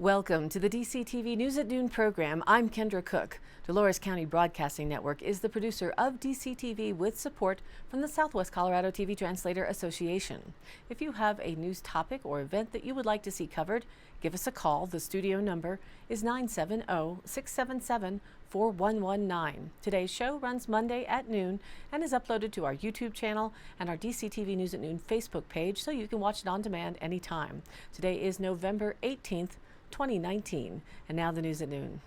Welcome to the DCTV News at Noon program. I'm Kendra Cook. Dolores County Broadcasting Network is the producer of DCTV with support from the Southwest Colorado TV Translator Association. If you have a news topic or event that you would like to see covered, give us a call. The studio number is 970-677-4119. Today's show runs Monday at noon and is uploaded to our YouTube channel and our DCTV News at Noon Facebook page, so you can watch it on demand anytime. Today is November 18th, 2019. And now the news at noon.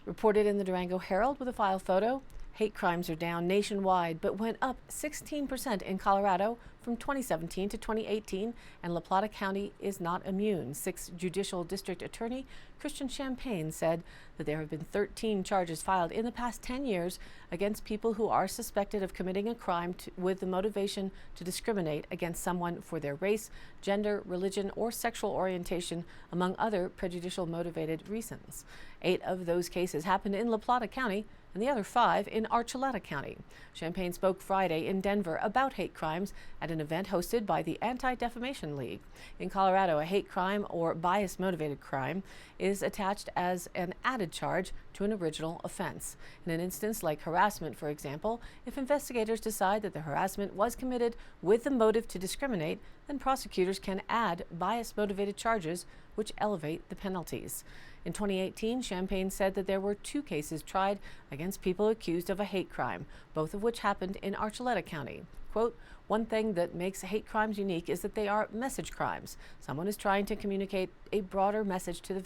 Reported in the Durango Herald with a file photo, hate crimes are down nationwide but went up 16% in Colorado from 2017 to 2018, and La Plata County is not immune. 6th Judicial District Attorney Christian Champagne said that there have been 13 charges filed in the past 10 years against people who are suspected of committing a crime with the motivation to discriminate against someone for their race, gender, religion, or sexual orientation, among other prejudicial motivated reasons. 8 of those cases happened in La Plata County and the other 5 in Archuleta County. Champagne spoke Friday in Denver about hate crimes at an event hosted by the Anti-Defamation League. In Colorado, a hate crime or bias-motivated crime is attached as an added charge to an original offense. In an instance like harassment, for example, if investigators decide that the harassment was committed with the motive to discriminate, then prosecutors can add bias-motivated charges, which elevate the penalties. In 2018, Champagne said that there were 2 cases tried against people accused of a hate crime, both of which happened in Archuleta County. Quote, "One thing that makes hate crimes unique is that they are message crimes. Someone is trying to communicate a broader message to the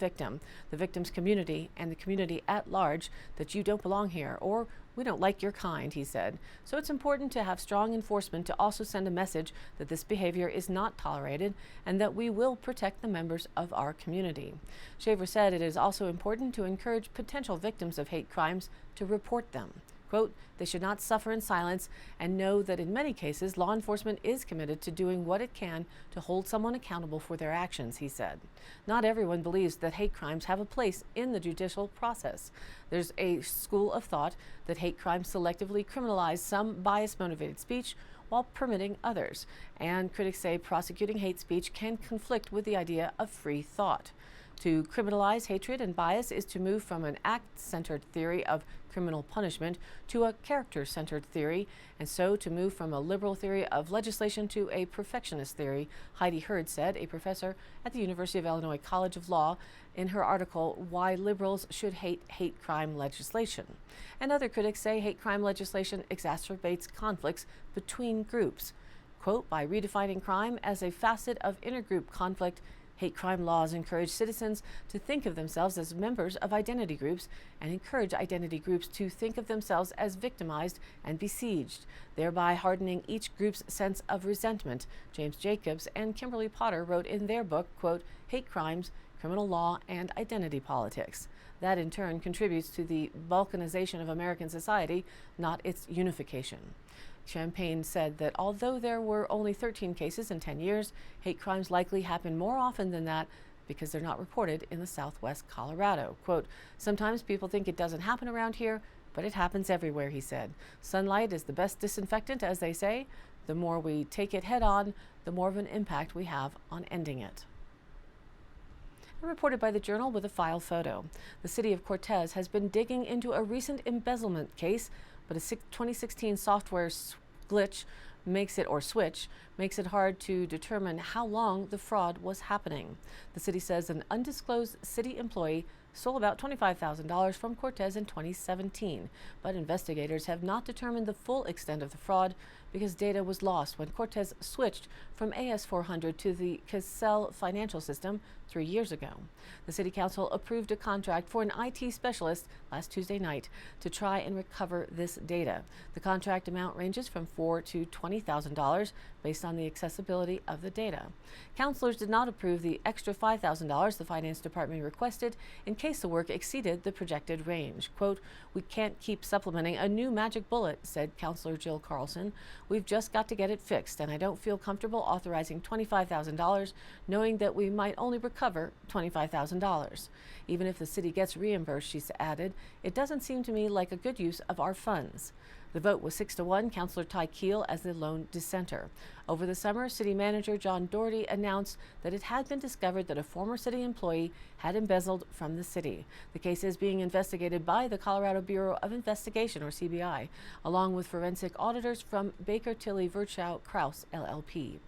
victim's community, and the community at large, that you don't belong here, or we don't like your kind," he said. So it's important to have strong enforcement to also send a message that this behavior is not tolerated and that we will protect the members of our community. Shaver said it is also important to encourage potential victims of hate crimes to report them. Quote, "They should not suffer in silence and know that in many cases law enforcement is committed to doing what it can to hold someone accountable for their actions," he said. Not everyone believes that hate crimes have a place in the judicial process. There's a school of thought that hate crimes selectively criminalize some bias-motivated speech while permitting others, and critics say prosecuting hate speech can conflict with the idea of free thought. To criminalize hatred and bias is to move from an act-centered theory of criminal punishment to a character-centered theory, and so to move from a liberal theory of legislation to a perfectionist theory, Heidi Hurd said, a professor at the University of Illinois College of Law, in her article, "Why Liberals Should Hate Hate Crime Legislation." And other critics say hate crime legislation exacerbates conflicts between groups. Quote, "By redefining crime as a facet of intergroup conflict, hate crime laws encourage citizens to think of themselves as members of identity groups and encourage identity groups to think of themselves as victimized and besieged, thereby hardening each group's sense of resentment," James Jacobs and Kimberly Potter wrote in their book, quote, "Hate Crimes, Criminal Law, and Identity Politics." That in turn contributes to the balkanization of American society, not its unification. Champagne said that although there were only 13 cases in 10 years, hate crimes likely happen more often than that because they're not reported in the Southwest Colorado. Quote, "Sometimes people think it doesn't happen around here, but it happens everywhere," he said. "Sunlight is the best disinfectant, as they say. The more we take it head on, the more of an impact we have on ending it." Reported by the Journal with a file photo. The city of Cortez has been digging into a recent embezzlement case, but a 2016 software glitch makes it hard to determine how long the fraud was happening. The city says an undisclosed city employee stole about $25,000 from Cortez in 2017, but investigators have not determined the full extent of the fraud because data was lost when Cortez switched from AS400 to the Cassell financial system 3 years ago. The City Council approved a contract for an IT specialist last Tuesday night to try and recover this data. The contract amount ranges from $4,000 to $20,000 based on the accessibility of the data. Councilors did not approve the extra $5,000 the Finance Department requested in case the work exceeded the projected range. Quote, "We can't keep supplementing a new magic bullet," said Councilor Jill Carlson. "We've just got to get it fixed, and I don't feel comfortable authorizing $25,000 knowing that we might only recover $25,000. Even if the city gets reimbursed," she added, "it doesn't seem to me like a good use of our funds." The vote was 6-1, Councillor Ty Keel as the lone dissenter. Over the summer, City Manager John Doherty announced that it had been discovered that a former city employee had embezzled from the city. The case is being investigated by the Colorado Bureau of Investigation, or CBI, along with forensic auditors from Baker Tilly Virchow Krause LLP.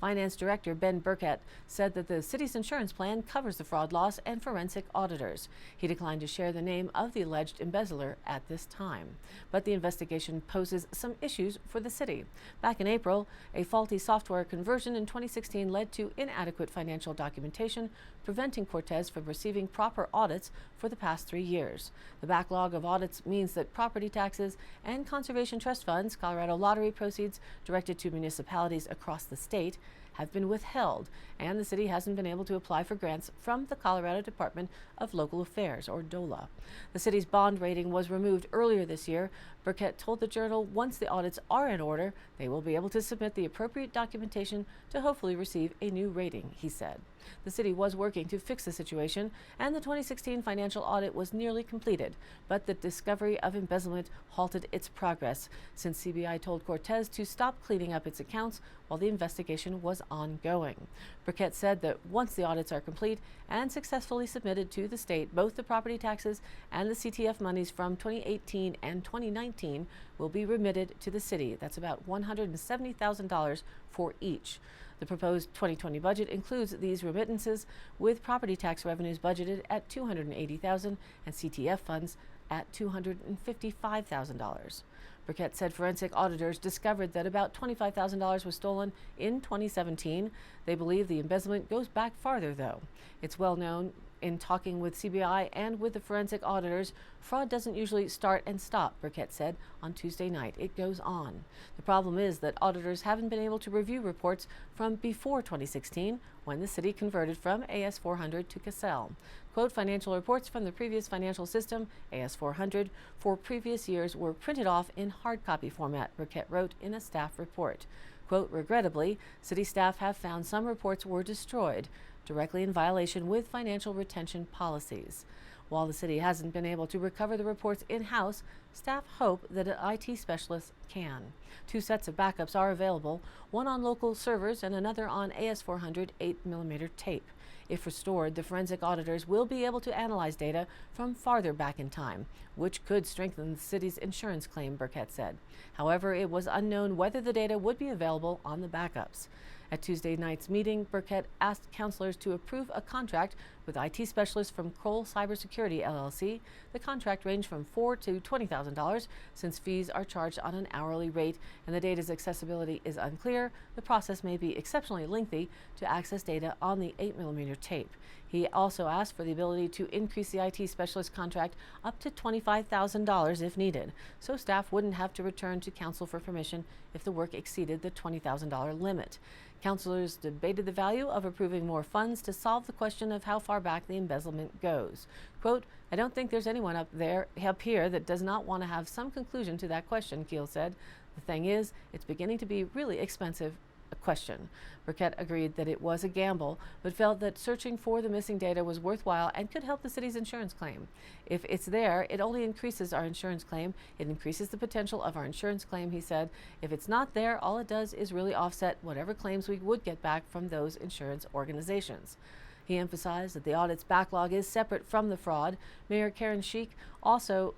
Finance Director Ben Burkett said that the city's insurance plan covers the fraud loss and forensic auditors. He declined to share the name of the alleged embezzler at this time. But the investigation poses some issues for the city. Back in April, a faulty software conversion in 2016 led to inadequate financial documentation, preventing Cortez from receiving proper audits for the past 3 years. The backlog of audits means that property taxes and conservation trust funds, Colorado lottery proceeds directed to municipalities across the state, have been withheld, and the city hasn't been able to apply for grants from the Colorado Department of Local Affairs, or DOLA. The city's bond rating was removed earlier this year. Burkett told the Journal once the audits are in order, they will be able to submit the appropriate documentation to hopefully receive a new rating, he said. The city was working to fix the situation, and the 2016 financial audit was nearly completed, but the discovery of embezzlement halted its progress since CBI told Cortez to stop cleaning up its accounts while the investigation was ongoing. Burkett said that once the audits are complete and successfully submitted to the state, both the property taxes and the CTF monies from 2018 and 2019 will be remitted to the city. That's about $170,000 for each. The proposed 2020 budget includes these remittances, with property tax revenues budgeted at $280,000 and CTF funds at $255,000. Burkett said forensic auditors discovered that about $25,000 was stolen in 2017. They believe the embezzlement goes back farther, though. It's well known in talking with CBI and with the forensic auditors, fraud doesn't usually start and stop, Burkett said on Tuesday night. It goes on. The problem is that auditors haven't been able to review reports from before 2016, when the city converted from AS400 to Cassell. Quote, financial reports from the previous financial system, AS400, for previous years were printed off in hard copy format, Burkett wrote in a staff report. Quote, regrettably, city staff have found some reports were destroyed, directly in violation with financial retention policies. While the city hasn't been able to recover the reports in-house, staff hope that an IT specialist can. 2 sets of backups are available, one on local servers and another on AS400 8mm tape. If restored, the forensic auditors will be able to analyze data from farther back in time, which could strengthen the city's insurance claim, Burkett said. However, it was unknown whether the data would be available on the backups. At Tuesday night's meeting, Burkett asked councilors to approve a contract with IT specialists from Kroll Cybersecurity LLC. The contract ranged from $4,000 to $20,000 since fees are charged on an hourly rate and the data's accessibility is unclear. The process may be exceptionally lengthy to access data on the 8mm tape. He also asked for the ability to increase the IT specialist contract up to $25,000 if needed, so staff wouldn't have to return to council for permission if the work exceeded the $20,000 limit. Councilors debated the value of approving more funds to solve the question of how far back the embezzlement goes. Quote, I don't think there's anyone up here that does not want to have some conclusion to that question, Keel said. The thing is, it's beginning to be really expensive question. Burkett agreed that it was a gamble, but felt that searching for the missing data was worthwhile and could help the city's insurance claim. If it's there, it only increases our insurance claim. It increases the potential of our insurance claim, he said. If it's not there, all it does is really offset whatever claims we would get back from those insurance organizations. He emphasized that the audit's backlog is separate from the fraud. Mayor Karen Sheik also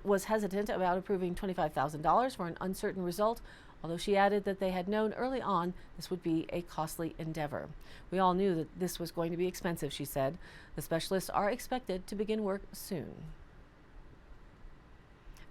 was hesitant about approving $25,000 for an uncertain result, although she added that they had known early on this would be a costly endeavor. We all knew that this was going to be expensive, she said. The specialists are expected to begin work soon.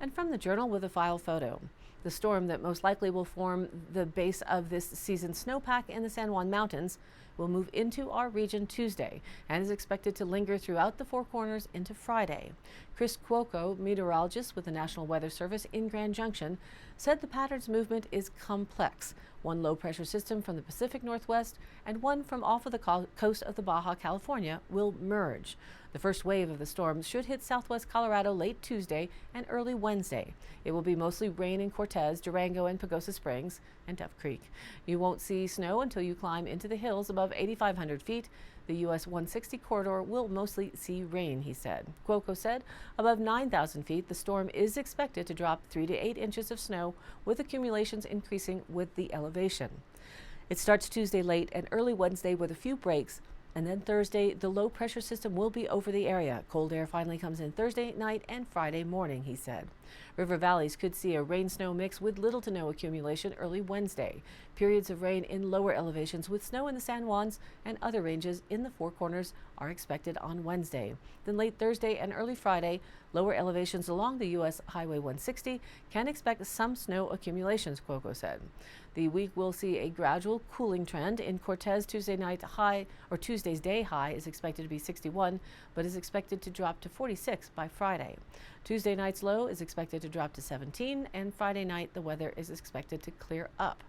And from the Journal with a file photo. The storm that most likely will form the base of this season's snowpack in the San Juan Mountains will move into our region Tuesday and is expected to linger throughout the Four Corners into Friday. Chris Cuoco, meteorologist with the National Weather Service in Grand Junction, said the pattern's movement is complex. One low-pressure system from the Pacific Northwest and one from off of the coast of the Baja California will merge. The first wave of the storm should hit southwest Colorado late Tuesday and early Wednesday. It will be mostly rain in Cortez, Durango, and Pagosa Springs, and Duff Creek. You won't see snow until you climb into the hills above above 8,500 feet. The U.S. 160 corridor will mostly see rain, he said. Cuoco said above 9,000 feet, the storm is expected to drop 3 to 8 inches of snow, with accumulations increasing with the elevation. It starts Tuesday late and early Wednesday with a few breaks, and then Thursday, the low pressure system will be over the area. Cold air finally comes in Thursday night and Friday morning, he said. River valleys could see a rain-snow mix with little to no accumulation early Wednesday. Periods of rain in lower elevations with snow in the San Juans and other ranges in the Four Corners are expected on Wednesday. Then late Thursday and early Friday, lower elevations along the U.S. Highway 160 can expect some snow accumulations, Cuoco said. The week will see a gradual cooling trend. In Cortez, Tuesday's day high is expected to be 61, but is expected to drop to 46 by Friday. Tuesday night's low is expected to drop to 17, and Friday night the weather is expected to clear up.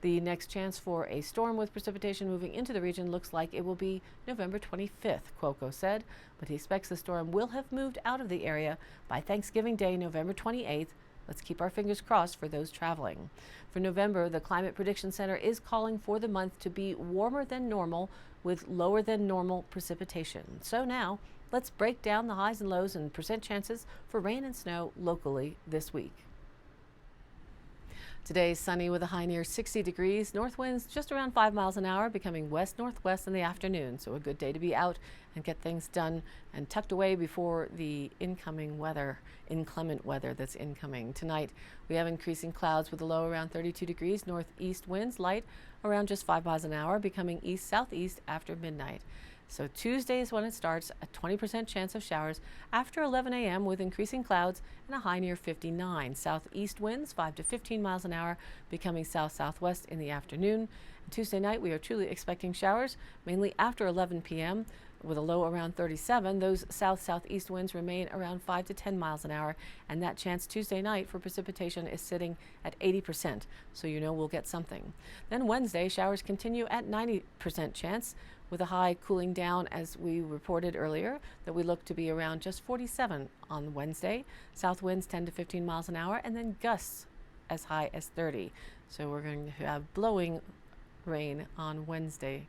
The next chance for a storm with precipitation moving into the region looks like it will be November 25th, Cuoco said, but he expects the storm will have moved out of the area by Thanksgiving Day, November 28th. Let's keep our fingers crossed for those traveling. For November, the Climate Prediction Center is calling for the month to be warmer than normal with lower than normal precipitation. So now, let's break down the highs and lows and percent chances for rain and snow locally this week. Today is sunny with a high near 60 degrees. North winds just around 5 miles an hour, becoming west-northwest in the afternoon. So a good day to be out and get things done and tucked away before the inclement weather that's incoming. Tonight, we have increasing clouds with a low around 32 degrees. Northeast winds light around just 5 miles an hour, becoming east-southeast after midnight. So Tuesday is when it starts, a 20% chance of showers after 11 a.m. with increasing clouds and a high near 59. Southeast winds 5 to 15 miles an hour, becoming south-southwest in the afternoon. And Tuesday night, we are truly expecting showers, mainly after 11 p.m. with a low around 37. Those south-southeast winds remain around 5 to 10 miles an hour, and that chance Tuesday night for precipitation is sitting at 80%, so you know we'll get something. Then Wednesday, showers continue at 90% chance, with a high cooling down, as we reported earlier, that we look to be around just 47 on Wednesday. South winds 10 to 15 miles an hour, and then gusts as high as 30. So we're going to have blowing rain on Wednesday.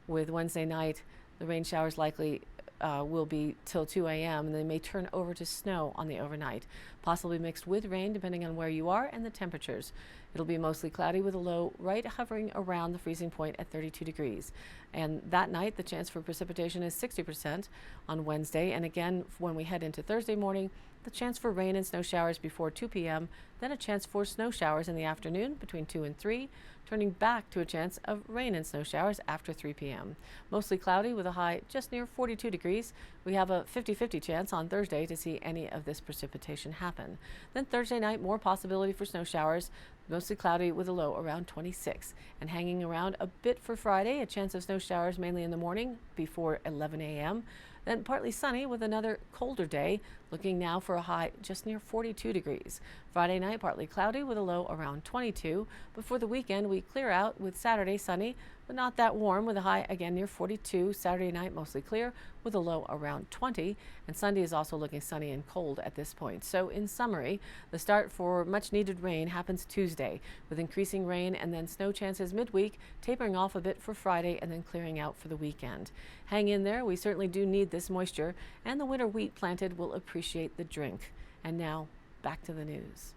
With Wednesday night, the rain showers likely will be till 2 a.m. and they may turn over to snow on the overnight, possibly mixed with rain depending on where you are and the temperatures. It'll be mostly cloudy with a low right hovering around the freezing point at 32 degrees. And that night, the chance for precipitation is 60% on Wednesday. And again, when we head into Thursday morning, the chance for rain and snow showers before 2 p.m., then a chance for snow showers in the afternoon between 2 and 3, turning back to a chance of rain and snow showers after 3 p.m. Mostly cloudy with a high just near 42 degrees. We have a 50-50 chance on Thursday to see any of this precipitation happen. Then Thursday night, more possibility for snow showers, mostly cloudy with a low around 26. And hanging around a bit for Friday, a chance of snow showers mainly in the morning before 11 a.m. Then partly sunny with another colder day, looking now for a high just near 42 degrees. Friday night, partly cloudy with a low around 22. Before the weekend, we clear out with Saturday sunny, but not that warm with a high again near 42. Saturday night, mostly clear with a low around 20. And Sunday is also looking sunny and cold at this point. So in summary, the start for much needed rain happens Tuesday with increasing rain and then snow chances midweek, tapering off a bit for Friday and then clearing out for the weekend. Hang in there. We certainly do need this moisture, and the winter wheat planted will appreciate the drink. And now back to the news.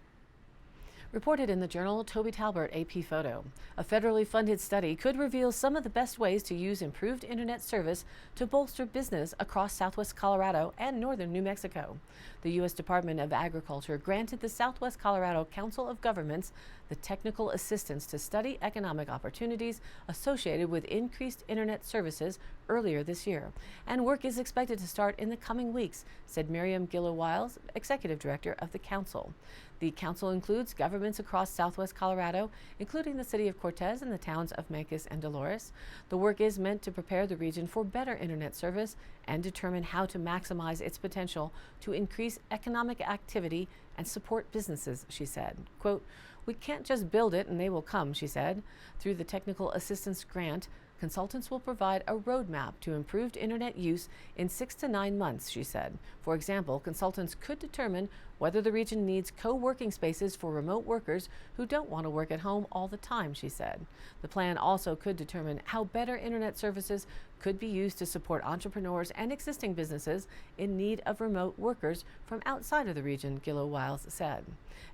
Reported in the journal Toby Talbert AP Photo, a federally funded study could reveal some of the best ways to use improved internet service to bolster business across southwest Colorado and northern New Mexico. The U.S. Department of Agriculture granted the Southwest Colorado Council of Governments the technical assistance to study economic opportunities associated with increased internet services earlier this year. And work is expected to start in the coming weeks, said Miriam Gillow-Wiles, executive director of the council. The council includes governments across southwest Colorado, including the city of Cortez and the towns of Mancos and Dolores. The work is meant to prepare the region for better internet service and determine how to maximize its potential to increase economic activity and support businesses, she said. Quote, "We can't just build it and they will come," she said. Through the technical assistance grant, consultants will provide a roadmap to improved internet use in 6 to 9 months, she said. For example, consultants could determine whether the region needs co-working spaces for remote workers who don't want to work at home all the time, she said. The plan also could determine how better internet services could be used to support entrepreneurs and existing businesses in need of remote workers from outside of the region, Gillow-Wiles said.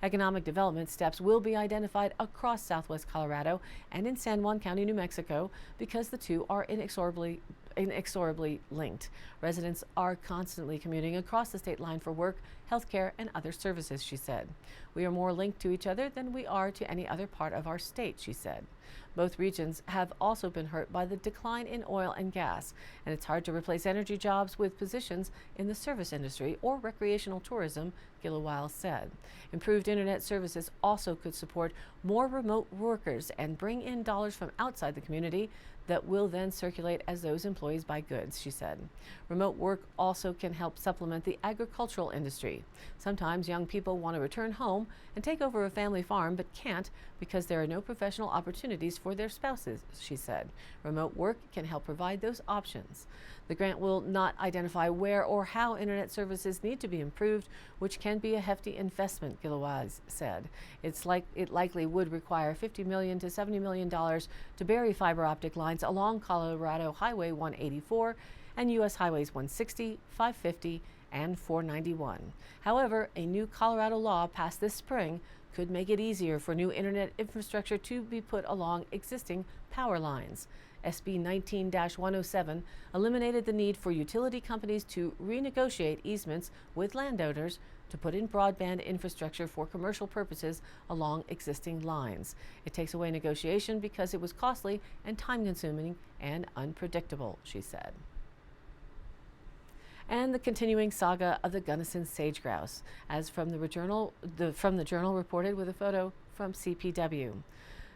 Economic development steps will be identified across southwest Colorado and in San Juan County, New Mexico, because the two are inexorably linked. Residents are constantly commuting across the state line for work, healthcare, and other services, she said. We are more linked to each other than we are to any other part of our state, she said. Both regions have also been hurt by the decline in oil and gas, and it's hard to replace energy jobs with positions in the service industry or recreational tourism, Gillow-Wiles said. Improved internet services also could support more remote workers and bring in dollars from outside the community that will then circulate as those employees buy goods, she said. Remote work also can help supplement the agricultural industry. Sometimes young people want to return home and take over a family farm but can't because there are no professional opportunities for their spouses, she said. Remote work can help provide those options. The grant will not identify where or how internet services need to be improved, which can be a hefty investment, Gillow-Wiles said. It likely would require $50 million to $70 million to bury fiber optic lines along Colorado Highway 184 and U.S. Highways 160, 550, and 491. However, a new Colorado law passed this spring could make it easier for new internet infrastructure to be put along existing power lines. SB 19-107 eliminated the need for utility companies to renegotiate easements with landowners to put in broadband infrastructure for commercial purposes along existing lines. It takes away negotiation because it was costly and time-consuming and unpredictable, she said. And the continuing saga of the Gunnison sage grouse, as from the Journal reported with a photo from CPW.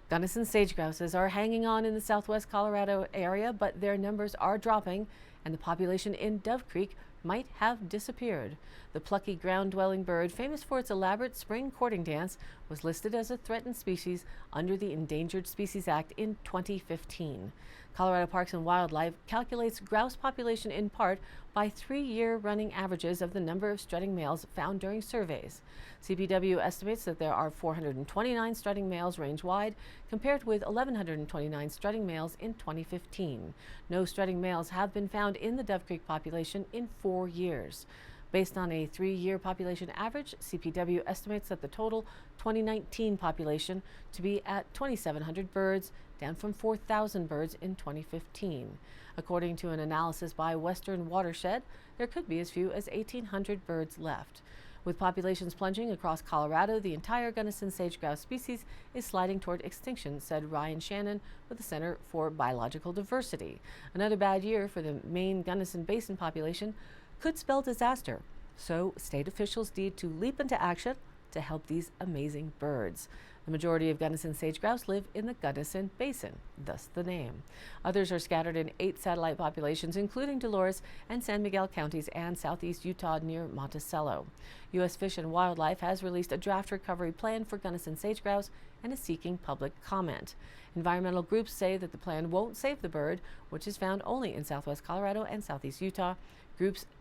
Gunnison sage grouses are hanging on in the southwest Colorado area, but their numbers are dropping, and the population in Dove Creek might have disappeared. The plucky ground-dwelling bird, famous for its elaborate spring courting dance, was listed as a threatened species under the Endangered Species Act in 2015. Colorado Parks and Wildlife calculates grouse population in part by 3-year running averages of the number of strutting males found during surveys. CPW estimates that there are 429 strutting males range-wide, compared with 1,129 strutting males in 2015. No strutting males have been found in the Dove Creek population in 4 years. Based on a 3-year population average, CPW estimates that the total 2019 population to be at 2,700 birds, down from 4,000 birds in 2015. According to an analysis by Western Watershed, there could be as few as 1,800 birds left. With populations plunging across Colorado, the entire Gunnison sage grouse species is sliding toward extinction, said Ryan Shannon with the Center for Biological Diversity. Another bad year for the Maine Gunnison Basin population could spell disaster, so state officials need to leap into action to help these amazing birds. The majority of Gunnison sage grouse live in the Gunnison Basin, thus the name. Others are scattered in 8 satellite populations, including Dolores and San Miguel counties and southeast Utah near Monticello. U.S. Fish and Wildlife has released a draft recovery plan for Gunnison sage grouse and is seeking public comment. Environmental groups say that the plan won't save the bird, which is found only in southwest Colorado and southeast Utah.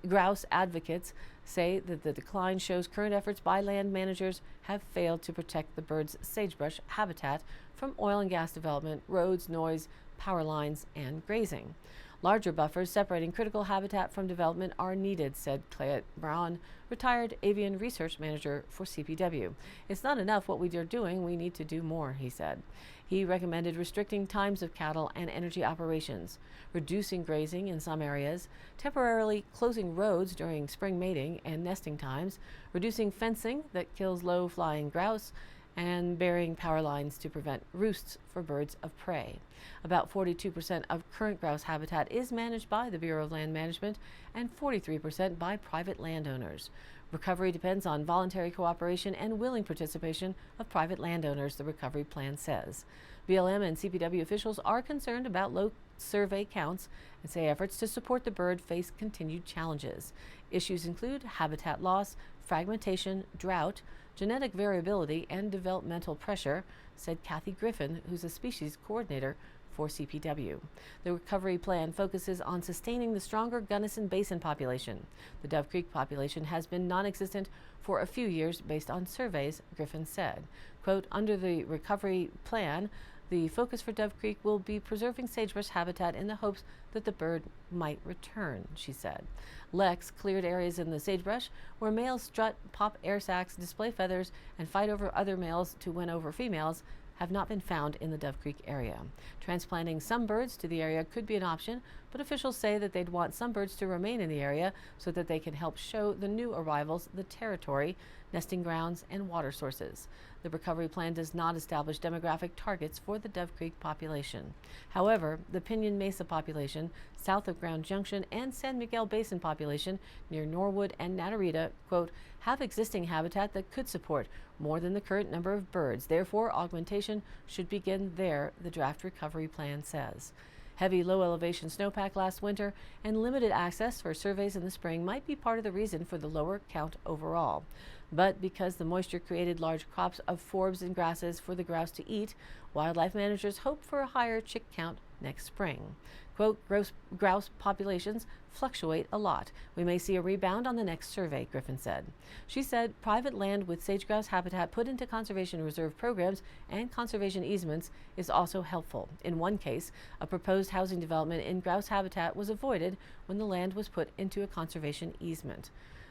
Grouse advocates say that the decline shows current efforts by land managers have failed to protect the bird's sagebrush habitat from oil and gas development, roads, noise, power lines, and grazing. Larger buffers separating critical habitat from development are needed, said Clayette Braun, retired avian research manager for CPW. It's not enough what we are doing, we need to do more, he said. He recommended restricting times of cattle and energy operations, reducing grazing in some areas, temporarily closing roads during spring mating and nesting times, reducing fencing that kills low-flying grouse, and burying power lines to prevent roosts for birds of prey. About 42% of current grouse habitat is managed by the Bureau of Land Management and 43% by private landowners. Recovery depends on voluntary cooperation and willing participation of private landowners, the recovery plan says. BLM and CPW officials are concerned about low survey counts and say efforts to support the bird face continued challenges. Issues include habitat loss, fragmentation, drought, genetic variability, and developmental pressure, said Kathy Griffin, who's a species coordinator for CPW. The recovery plan focuses on sustaining the stronger Gunnison Basin population. The Dove Creek population has been non-existent for a few years based on surveys, Griffin said. Quote, under the recovery plan, the focus for Dove Creek will be preserving sagebrush habitat in the hopes that the bird might return, she said. Lex cleared areas in the sagebrush where males strut, pop air sacs, display feathers, and fight over other males to win over females have not been found in the Dove Creek area. Transplanting some birds to the area could be an option, but officials say that they'd want some birds to remain in the area so that they can help show the new arrivals the territory, nesting grounds, and water sources. The recovery plan does not establish demographic targets for the Dove Creek population. However, the Pinyon Mesa population, south of Grand Junction, and San Miguel Basin population near Norwood and Natarita, quote, have existing habitat that could support more than the current number of birds. Therefore, augmentation should begin there, the draft recovery plan says. Heavy low-elevation snowpack last winter and limited access for surveys in the spring might be part of the reason for the lower count overall. But because the moisture created large crops of forbs and grasses for the grouse to eat, wildlife managers hope for a higher chick count next spring. Quote, grouse populations fluctuate a lot. We may see a rebound on the next survey, Griffin said. She said private land with sage-grouse habitat put into conservation reserve programs and conservation easements is also helpful. In one case, a proposed housing development in grouse habitat was avoided when the land was put into a conservation easement.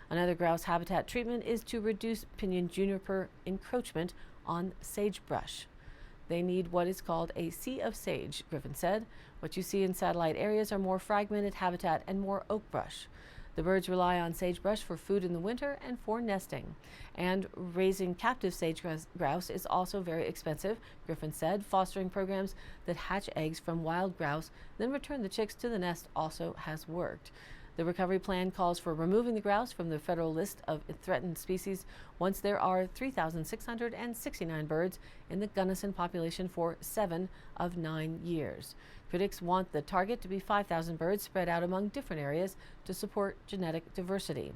Another grouse habitat treatment is to reduce pinyon juniper encroachment on sagebrush. They need what is called a sea of sage, Griffin said. What you see in satellite areas are more fragmented habitat and more oak brush. The birds rely on sagebrush for food in the winter and for nesting. And raising captive sage grouse is also very expensive, Griffin said. Fostering programs that hatch eggs from wild grouse, then return the chicks to the nest also has worked. The recovery plan calls for removing the grouse from the federal list of threatened species once there are 3,669 birds in the Gunnison population for 7 of 9 years. Critics want the target to be 5,000 birds spread out among different areas to support genetic diversity.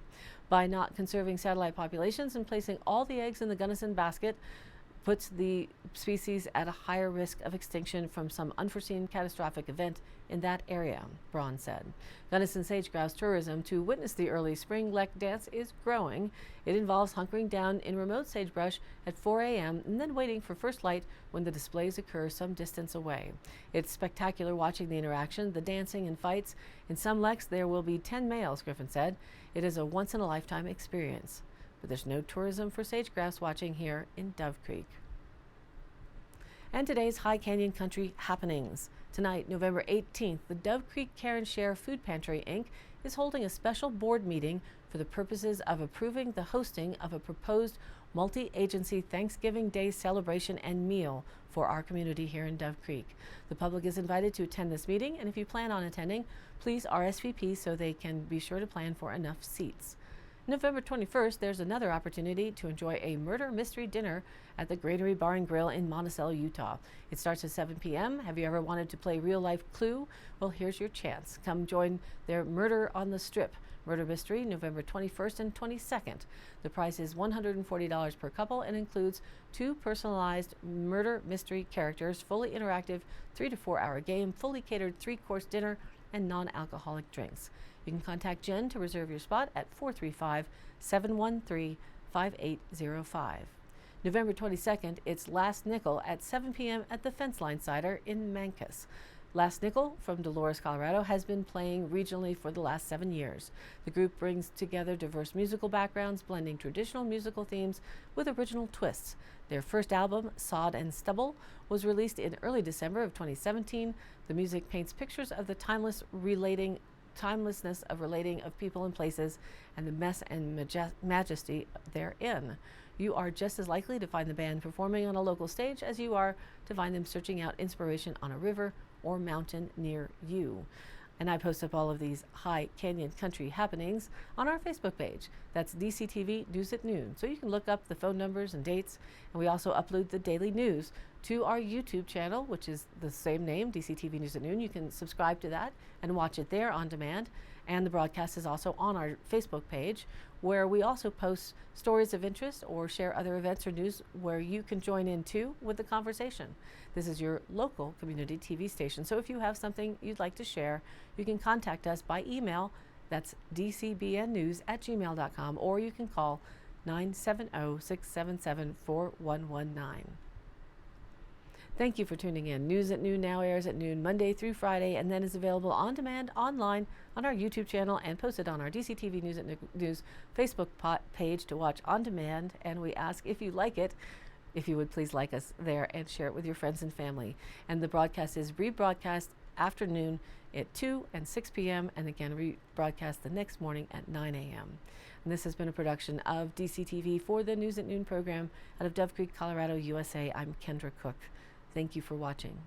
By not conserving satellite populations and placing all the eggs in the Gunnison basket, puts the species at a higher risk of extinction from some unforeseen catastrophic event in that area, Braun said. Gunnison sage-grouse tourism to witness the early spring lek dance is growing. It involves hunkering down in remote sagebrush at 4 a.m. and then waiting for first light when the displays occur some distance away. It's spectacular watching the interaction, the dancing and fights. In some leks, there will be 10 males, Griffin said. It is a once-in-a-lifetime experience. But there's no tourism for sage-grouse watching here in Dove Creek. And today's High Canyon Country happenings. Tonight, November 18th, the Dove Creek Care and Share Food Pantry, Inc. is holding a special board meeting for the purposes of approving the hosting of a proposed multi-agency Thanksgiving Day celebration and meal for our community here in Dove Creek. The public is invited to attend this meeting, and if you plan on attending, please RSVP so they can be sure to plan for enough seats. November 21st, there's another opportunity to enjoy a murder mystery dinner at the Granary Bar and Grill in Monticello, Utah. It starts at 7 p.m. Have you ever wanted to play real-life Clue? Well, here's your chance. Come join their Murder on the Strip murder mystery, November 21st and 22nd. The price is $140 per couple and includes 2 personalized murder mystery characters, fully interactive 3 to 4 hour game, fully catered 3-course dinner, and non-alcoholic drinks. You can contact Jen to reserve your spot at 435-713-5805. November 22nd, it's Last Nickel at 7 p.m. at the Fence Line Cider in Mancos. Last Nickel from Dolores, Colorado, has been playing regionally for the last 7 years. The group brings together diverse musical backgrounds, blending traditional musical themes with original twists. Their first album, Sod and Stubble, was released in early December of 2017. The music paints pictures of the timelessness of relating of people and places and the mess and majesty therein. You are just as likely to find the band performing on a local stage as you are to find them searching out inspiration on a river or mountain near you. And I post up all of these High Canyon Country happenings on our Facebook page. That's DCTV News at Noon. So you can look up the phone numbers and dates. And we also upload the daily news to our YouTube channel, which is the same name, DCTV News at Noon. You can subscribe to that and watch it there on demand. And the broadcast is also on our Facebook page, where we also post stories of interest or share other events or news where you can join in too with the conversation. This is your local community TV station. So if you have something you'd like to share, you can contact us by email. That's dcbnnews@gmail.com, or you can call 970-677-4119. Thank you for tuning in. News at Noon now airs at noon Monday through Friday, and then is available on demand online on our YouTube channel and posted on our DCTV News at News Facebook page to watch on demand. And we ask, if you like it, if you would please like us there and share it with your friends and family. And the broadcast is rebroadcast afternoon at 2 and 6 p.m. and again rebroadcast the next morning at 9 a.m. And this has been a production of DCTV for the News at Noon program out of Dove Creek, Colorado, USA. I'm Kendra Cook. Thank you for watching.